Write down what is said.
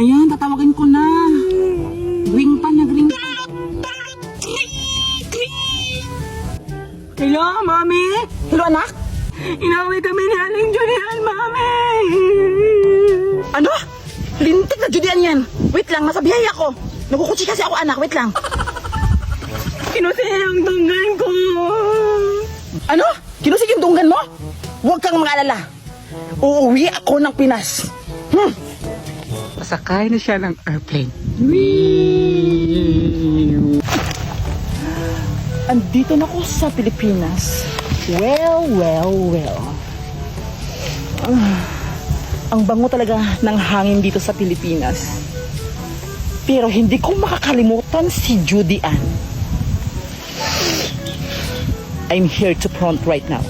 Ayan, tatawagin ko na. Ring pa, nag-ring. Hello, Mami? Hello, anak? Inaway kami ni Aling Julian, Mami! Ano? Lintik na Judian yan. Wait lang, nasa biyaya ko. Nagkukutsi kasi ako, anak. Wait lang. Kinusin ang tunggan ko! Ano? Kinusig yung tunggan mo? Huwag kang mag-alala. Uuwi ako ng Pinas. Pasakay na siya ng airplane. Andito na ako sa Pilipinas. Well. Ang bango talaga ng hangin dito sa Pilipinas. Pero hindi ko makakalimutan si Judy Ann. I'm here to front right now.